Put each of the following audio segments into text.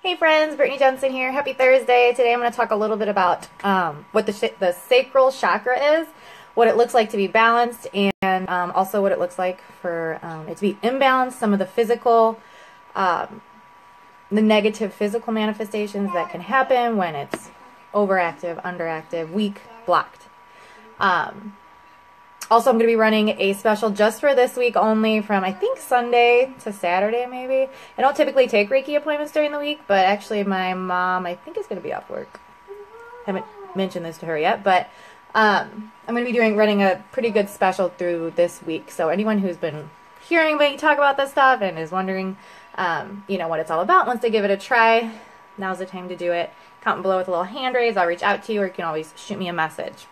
Hey friends, Brittany Jensen here. Happy Thursday. Today I'm going to talk a little bit about what the sacral chakra is, what it looks like to be balanced, and also what it looks like for it to be imbalanced, some of the physical, the negative physical manifestations that can happen when it's overactive, underactive, weak, blocked. Also, I'm going to be running a special just for this week only from, I think, Sunday to Saturday, maybe. I don't typically take Reiki appointments during the week, but actually my mom, I think, is going to be off work. I haven't mentioned this to her yet, but I'm going to be running a pretty good special through this week. So anyone who's been hearing me talk about this stuff and is wondering, what it's all about, wants to give it a try, now's the time to do it. Comment below with a little hand raise. I'll reach out to you, or you can always shoot me a message.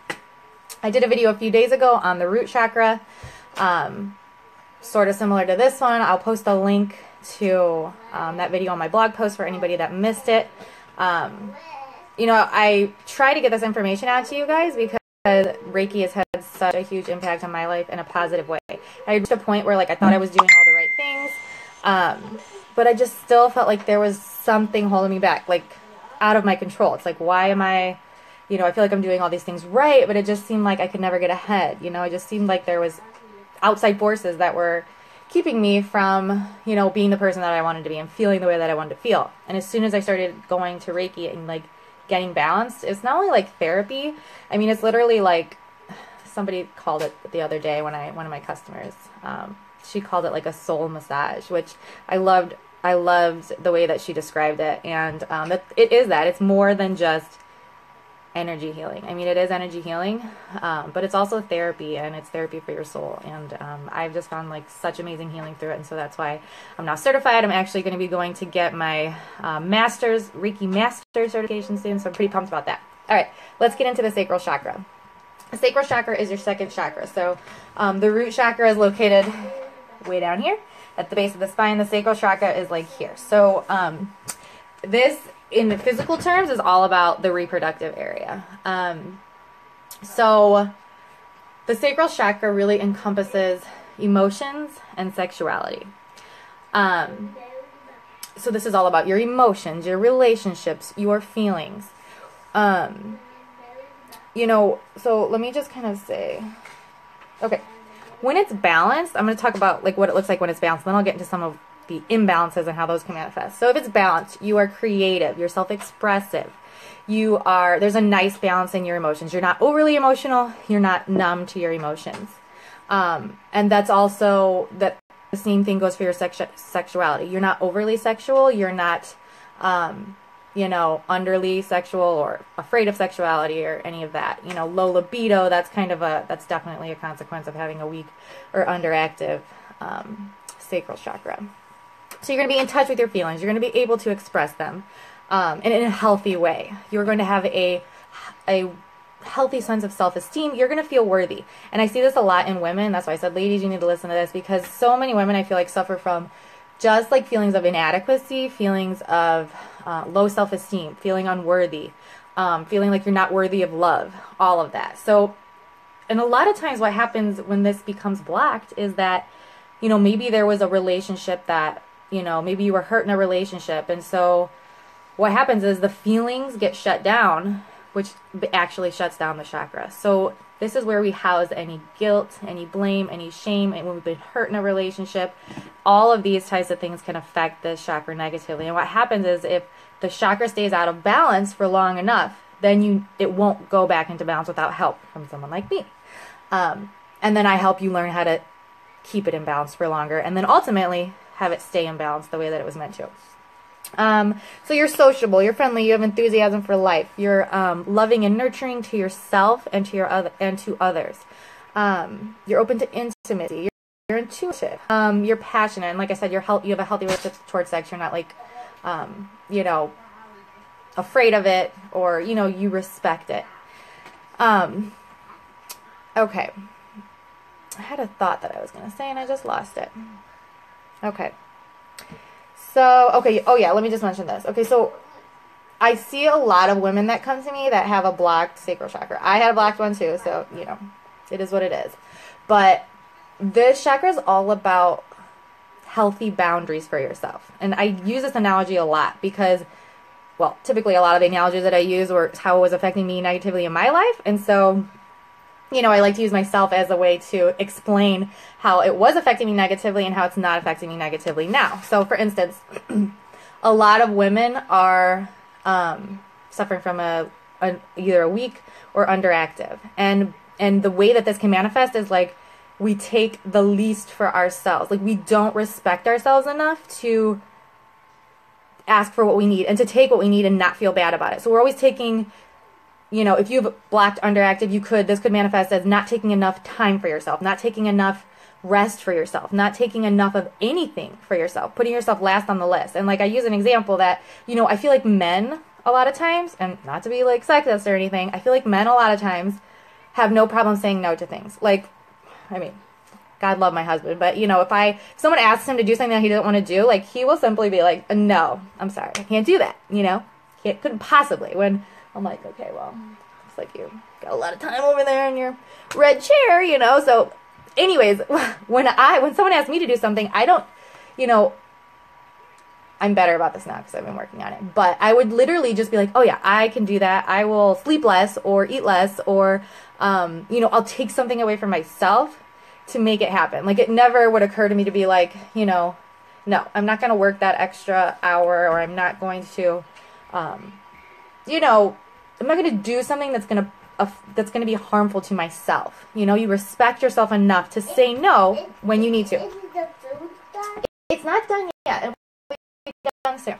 I did a video a few days ago on the root chakra, sort of similar to this one. I'll post a link to that video on my blog post for anybody that missed it. I try to get this information out to you guys because Reiki has had such a huge impact on my life in a positive way. I reached a point where I thought I was doing all the right things, but I just still felt like there was something holding me back, out of my control. It's why am I... I feel like I'm doing all these things right, but it just seemed like I could never get ahead. It just seemed like there was outside forces that were keeping me from, being the person that I wanted to be and feeling the way that I wanted to feel. And as soon as I started going to Reiki and getting balanced, it's not only therapy. I mean, it's literally somebody called it the other day one of my customers, she called it a soul massage, which I loved. I loved the way that she described it. And it is that. It's more than just energy healing. I mean, it is energy healing, but it's also therapy, and it's therapy for your soul. And I've just found such amazing healing through it, and so that's why I'm now certified. I'm actually going to be going to get my Reiki Master certification soon, so I'm pretty pumped about that. All right, let's get into the sacral chakra. The sacral chakra is your second chakra. So the root chakra is located way down here at the base of the spine. The sacral chakra is here. So this, in the physical terms, is all about the reproductive area. So the sacral chakra really encompasses emotions and sexuality. So this is all about your emotions, your relationships, your feelings. So let me just kind of say, okay, when it's balanced, I'm going to talk about what it looks like when it's balanced, then I'll get into some of the imbalances and how those can manifest. So if it's balanced, you are creative, you're self-expressive, there's a nice balance in your emotions. You're not overly emotional, you're not numb to your emotions. And that's also, the same thing goes for your sexuality. You're not overly sexual, you're not, underly sexual or afraid of sexuality or any of that. Low libido, that's definitely a consequence of having a weak or underactive sacral chakra. So you're going to be in touch with your feelings. You're going to be able to express them and in a healthy way. You're going to have a healthy sense of self-esteem. You're going to feel worthy. And I see this a lot in women. That's why I said, ladies, you need to listen to this, because so many women, I feel suffer from just feelings of inadequacy, feelings of low self-esteem, feeling unworthy, feeling like you're not worthy of love, all of that. So, and a lot of times what happens when this becomes blocked is that, maybe there was a relationship that, maybe you were hurt in a relationship. And so what happens is the feelings get shut down, which actually shuts down the chakra. So this is where we house any guilt, any blame, any shame. And when we've been hurt in a relationship, all of these types of things can affect the chakra negatively. And what happens is if the chakra stays out of balance for long enough, then it won't go back into balance without help from someone like me. And then I help you learn how to keep it in balance for longer, and then ultimately have it stay in balance the way that it was meant to. So you're sociable, you're friendly, you have enthusiasm for life, you're loving and nurturing to yourself and to others. You're open to intimacy, you're intuitive, you're passionate, and like I said, you have a healthy relationship towards sex. You're not afraid of it, or you respect it. Okay. I had a thought that I was going to say and I just lost it. Okay. So, okay. Oh yeah, let me just mention this. Okay, so I see a lot of women that come to me that have a blocked sacral chakra. I had a blocked one too, so, it is what it is. But this chakra is all about healthy boundaries for yourself. And I use this analogy a lot because, well, typically a lot of the analogies that I use were how it was affecting me negatively in my life. And so, you know, I like to use myself as a way to explain how it was affecting me negatively and how it's not affecting me negatively now. So, for instance, a lot of women are suffering from either a weak or underactive. And the way that this can manifest is like we take the least for ourselves. Like we don't respect ourselves enough to ask for what we need and to take what we need and not feel bad about it. So we're always taking, you know, if you've blocked underactive, this could manifest as not taking enough time for yourself, not taking enough rest for yourself, not taking enough of anything for yourself, putting yourself last on the list. And like I use an example that, you know, I feel like men a lot of times, and not to be like sexist or anything, I feel like men a lot of times have no problem saying no to things. Like, I mean, God love my husband, but you know, if someone asks him to do something that he doesn't want to do, like he will simply be like, no, I'm sorry, I can't do that, you know, couldn't possibly. When I'm like, okay, well, it's like you got a lot of time over there in your red chair, you know. So anyways, when someone asks me to do something, I don't, you know, I'm better about this now because I've been working on it, but I would literally just be like, oh yeah, I can do that. I will sleep less or eat less or, you know, I'll take something away from myself to make it happen. Like it never would occur to me to be like, you know, no, I'm not going to work that extra hour, or I'm not going to, you know, I'm not going to do something that's going to be harmful to myself. You know, you respect yourself enough to say no when you need to. It's not done yet. It'll be done soon.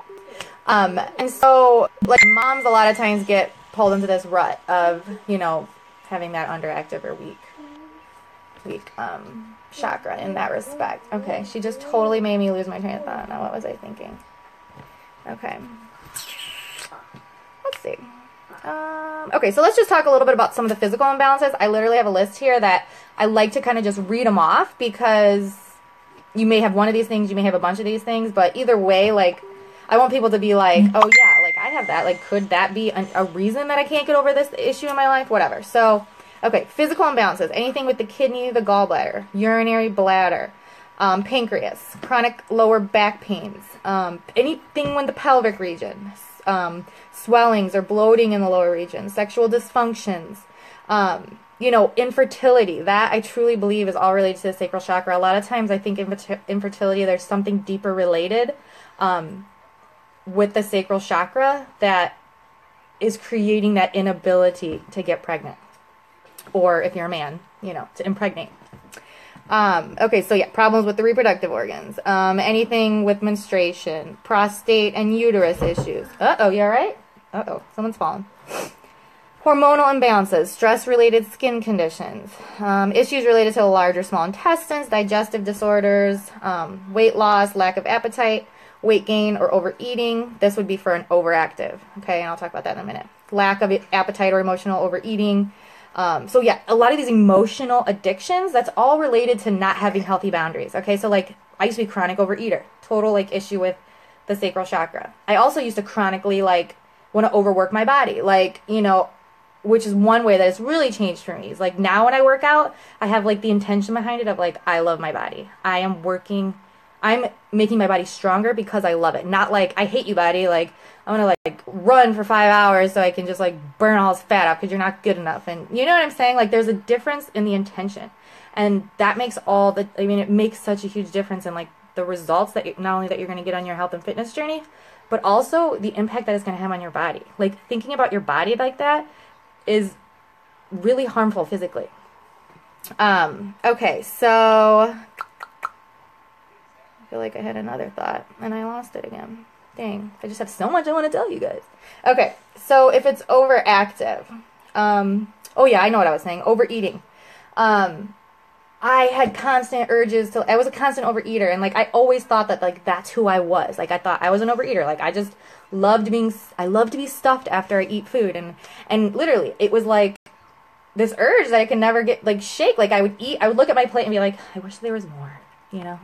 And so, like, moms a lot of times get pulled into this rut of, you know, having that underactive or weak chakra in that respect. Okay, she just totally made me lose my train of thought. Now, what was I thinking? Okay. Let's see. Okay, so let's just talk a little bit about some of the physical imbalances. I literally have a list here that I like to kind of just read them off because you may have one of these things, you may have a bunch of these things, but either way, like, I want people to be like, oh yeah, like, I have that. Like, could that be a reason that I can't get over this issue in my life? Whatever. So, okay, physical imbalances. Anything with the kidney, the gallbladder, urinary bladder, pancreas, chronic lower back pains, anything with the pelvic region, swellings or bloating in the lower region, sexual dysfunctions, you know, infertility. That I truly believe is all related to the sacral chakra. A lot of times I think infertility, there's something deeper related with the sacral chakra that is creating that inability to get pregnant. Or if you're a man, you know, to impregnate. Okay, so yeah, problems with the reproductive organs. Anything with menstruation, prostate and uterus issues. Uh-oh, you all right? Uh-oh, someone's fallen. Hormonal imbalances, stress-related skin conditions, issues related to the large or small intestines, digestive disorders, weight loss, lack of appetite, weight gain or overeating. This would be for an overactive. Okay, and I'll talk about that in a minute. Lack of appetite or emotional overeating. So yeah, a lot of these emotional addictions, that's all related to not having healthy boundaries. Okay, so like I used to be a chronic overeater, total like issue with the sacral chakra. I also used to chronically like want to overwork my body, like, you know, which is one way that it's really changed for me. It's like now when I work out, I have like the intention behind it of like, I love my body. I'm making my body stronger because I love it. Not like, I hate you, body. Like, I want to like run for 5 hours so I can just like burn all this fat off because you're not good enough. And you know what I'm saying? Like, there's a difference in the intention. And that makes it makes such a huge difference in like the results that not only that you're going to get on your health and fitness journey, but also the impact that it's going to have on your body. Like, thinking about your body like that is really harmful physically. Okay, so I feel like I had another thought and I lost it again. Dang, I just have so much I want to tell you guys. Okay, so if it's overactive, oh yeah, I know what I was saying, overeating. I had constant urges I was a constant overeater, and like I always thought that like that's who I was. Like I thought I was an overeater. Like I just I love to be stuffed after I eat food, and literally it was like this urge that I could never get like shake. Like I would look at my plate and be like, I wish there was more, you know.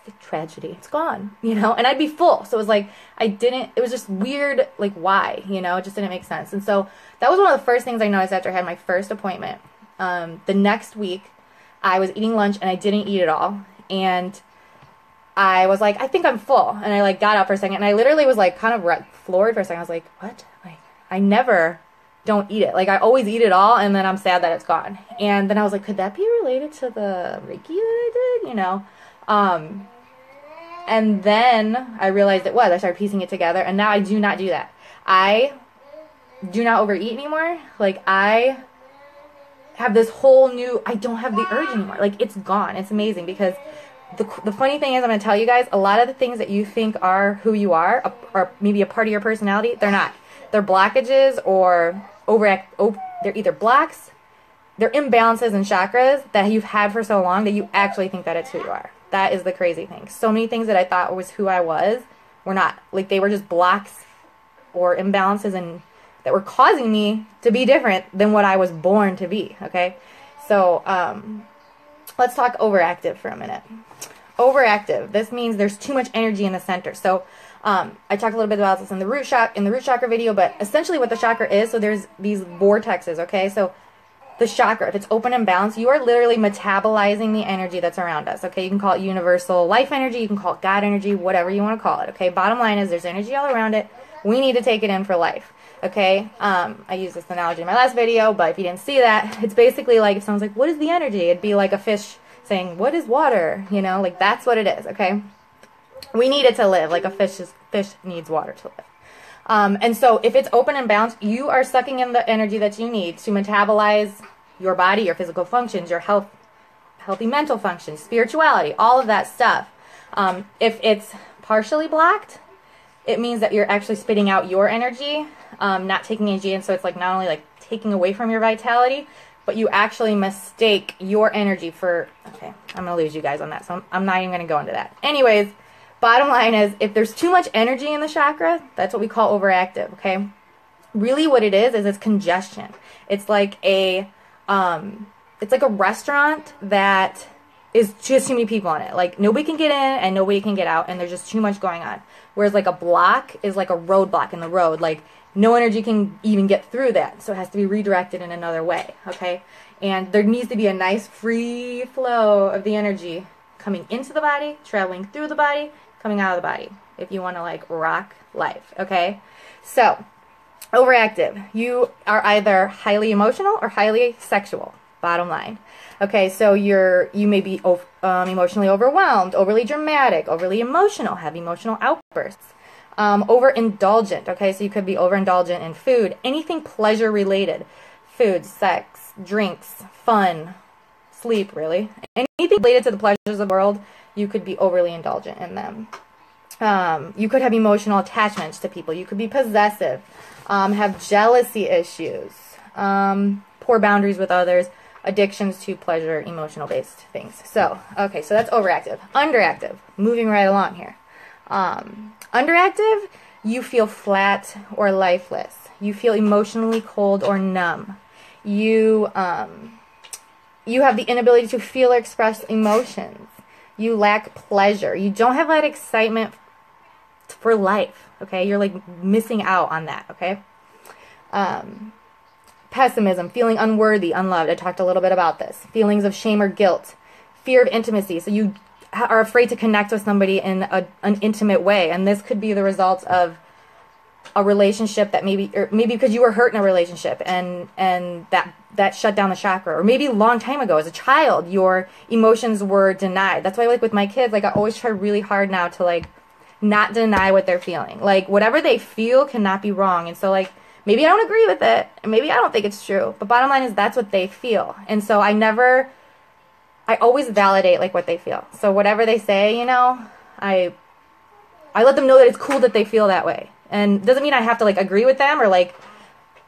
It's a tragedy. It's gone, you know, and I'd be full. So it was like it was just weird, like why, you know, it just didn't make sense. And so that was one of the first things I noticed after I had my first appointment. The next week I was eating lunch and I didn't eat it all, and I was like, I think I'm full. And I like got up for a second, and I literally was like kind of floored for a second. I was like, what? Like, I never don't eat it. Like, I always eat it all, and then I'm sad that it's gone. And then I was like, could that be related to the Reiki that I did? You know? And then I realized it was. I started piecing it together, and now I do not do that. I do not overeat anymore. Like, I have this whole new, I don't have the urge anymore. Like, it's gone. It's amazing, because the funny thing is, I'm going to tell you guys, a lot of the things that you think are who you are, or maybe a part of your personality, they're not. They're blockages or they're either blocks, they're imbalances in chakras that you've had for so long that you actually think that it's who you are. That is the crazy thing. So many things that I thought was who I was were not. Like, they were just blocks or imbalances and that were causing me to be different than what I was born to be, okay? So, let's talk overactive for a minute. Overactive, this means there's too much energy in the center. So, I talked a little bit about this in the root chakra video, but essentially what the chakra is, so there's these vortexes, okay? So, the chakra, if it's open and balanced, you are literally metabolizing the energy that's around us, okay? You can call it universal life energy, you can call it God energy, whatever you want to call it, okay? Bottom line is there's energy all around it. We need to take it in for life, okay? I used this analogy in my last video, but if you didn't see that, it's basically like if someone's like, what is the energy? It'd be like a fish saying, what is water? You know, like that's what it is, okay? We need it to live, like a fish needs water to live. And so if it's open and balanced, you are sucking in the energy that you need to metabolize your body, your physical functions, your healthy mental functions, spirituality, all of that stuff. If it's partially blocked, it means that you're actually spitting out your energy, not taking energy in. So it's like not only like taking away from your vitality, but you actually mistake your energy for, okay, I'm going to lose you guys on that. So I'm not even going to go into that. Anyways, bottom line is, if there's too much energy in the chakra, that's what we call overactive, okay? Really what it is it's congestion. It's like a restaurant that is just too many people in it. Like, nobody can get in and nobody can get out, and there's just too much going on. Whereas, like, a block is like a roadblock in the road. Like, no energy can even get through that, so it has to be redirected in another way, okay? And there needs to be a nice free flow of the energy coming into the body, traveling through the body, coming out of the body, if you want to, like, rock life, okay? So, overactive. You are either highly emotional or highly sexual, bottom line. Okay, so you may be emotionally overwhelmed, overly dramatic, overly emotional, have emotional outbursts. Overindulgent, okay, so you could be overindulgent in food, anything pleasure-related. Food, sex, drinks, fun, sleep, really. Anything related to the pleasures of the world, you could be overly indulgent in them. You could have emotional attachments to people. You could be possessive, have jealousy issues, poor boundaries with others, addictions to pleasure, emotional-based things. So, okay, so that's overactive. Underactive, moving right along here. Underactive, you feel flat or lifeless. You feel emotionally cold or numb. You have the inability to feel or express emotions. You lack pleasure. You don't have that excitement for life, okay? You're like missing out on that, okay? Pessimism, feeling unworthy, unloved. I talked a little bit about this. Feelings of shame or guilt. Fear of intimacy. So you are afraid to connect with somebody in an intimate way, and this could be the result of a relationship that maybe because you were hurt in a relationship and that shut down the chakra, or maybe a long time ago as a child your emotions were denied. That's why, like, with my kids, like, I always try really hard now to, like, not deny what they're feeling. Like, whatever they feel cannot be wrong. And so, like, maybe I don't agree with it, and maybe I don't think it's true, but bottom line is that's what they feel. And so I always validate, like, what they feel. So whatever they say, you know, I let them know that it's cool that they feel that way. And doesn't mean I have to, like, agree with them or, like,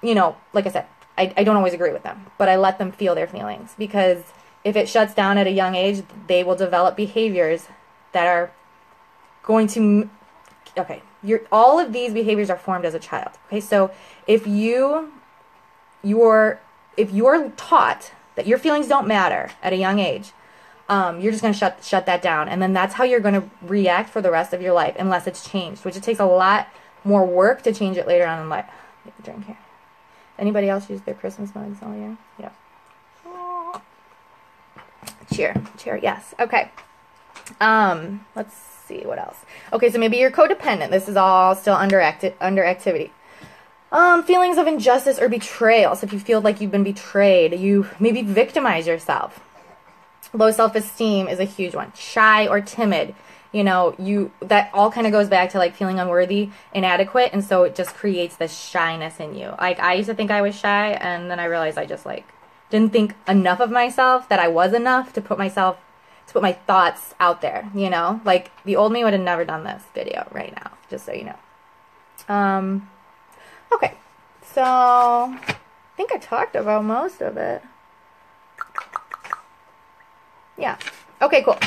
you know, like I said, I don't always agree with them, but I let them feel their feelings, because if it shuts down at a young age, they will develop behaviors that are going to, okay, all of these behaviors are formed as a child. Okay, so if you're taught that your feelings don't matter at a young age, you're just going to shut that down, and then that's how you're going to react for the rest of your life, unless it's changed, which it takes a lot more work to change it later on in life. Get the drink here. Anybody else use their Christmas mugs all year? Yeah. Cheer, yes. Okay. Let's see what else. Okay, so maybe you're codependent. This is all still underactivity. Feelings of injustice or betrayal. So if you feel like you've been betrayed, you maybe victimize yourself. Low self-esteem is a huge one. Shy or timid. You know, that all kind of goes back to like feeling unworthy, inadequate, and so it just creates this shyness in you. Like I used to think I was shy, and then I realized I just like didn't think enough of myself, that I was enough to put my thoughts out there, you know? Like the old me would have never done this video right now, just so you know. Okay. So I think I talked about most of it. Yeah. Okay, cool.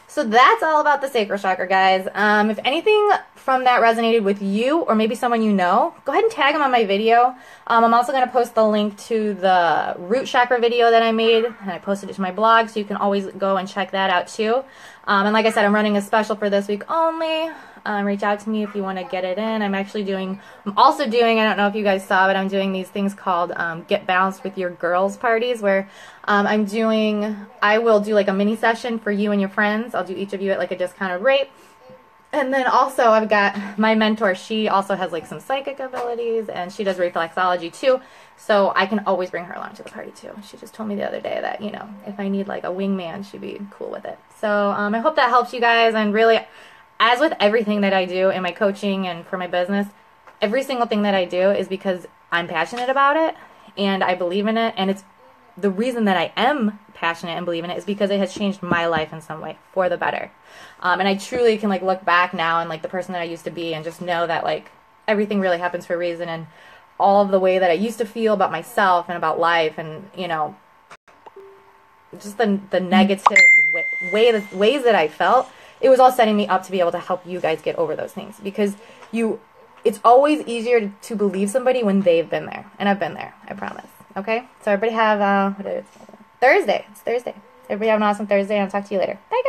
So that's all about the sacral chakra, guys. If anything from that resonated with you or maybe someone you know, go ahead and tag them on my video. I'm also going to post the link to the root chakra video that I made, and I posted it to my blog, so you can always go and check that out too. And like I said, I'm running a special for this week only. Reach out to me if you want to get it in. I'm also doing, I don't know if you guys saw, but I'm doing these things called Get Balanced with Your Girls parties, where I will do like a mini session for you and your friends. I'll do each of you at like a discounted rate. And then also I've got my mentor. She also has like some psychic abilities, and she does reflexology too. So I can always bring her along to the party too. She just told me the other day that, you know, if I need like a wingman, she'd be cool with it. So I hope that helps you guys. And really, as with everything that I do in my coaching and for my business, every single thing that I do is because I'm passionate about it and I believe in it. And it's the reason that I am passionate and believe in it is because it has changed my life in some way for the better. And I truly can like look back now and like the person that I used to be and just know that like everything really happens for a reason, and all of the way that I used to feel about myself and about life, and you know, just the negative ways that I felt, it was all setting me up to be able to help you guys get over those things, because it's always easier to believe somebody when they've been there, and I've been there, I promise. Okay, so everybody have Thursday. It's Thursday. Everybody have an awesome Thursday, and I'll talk to you later. Bye, guys.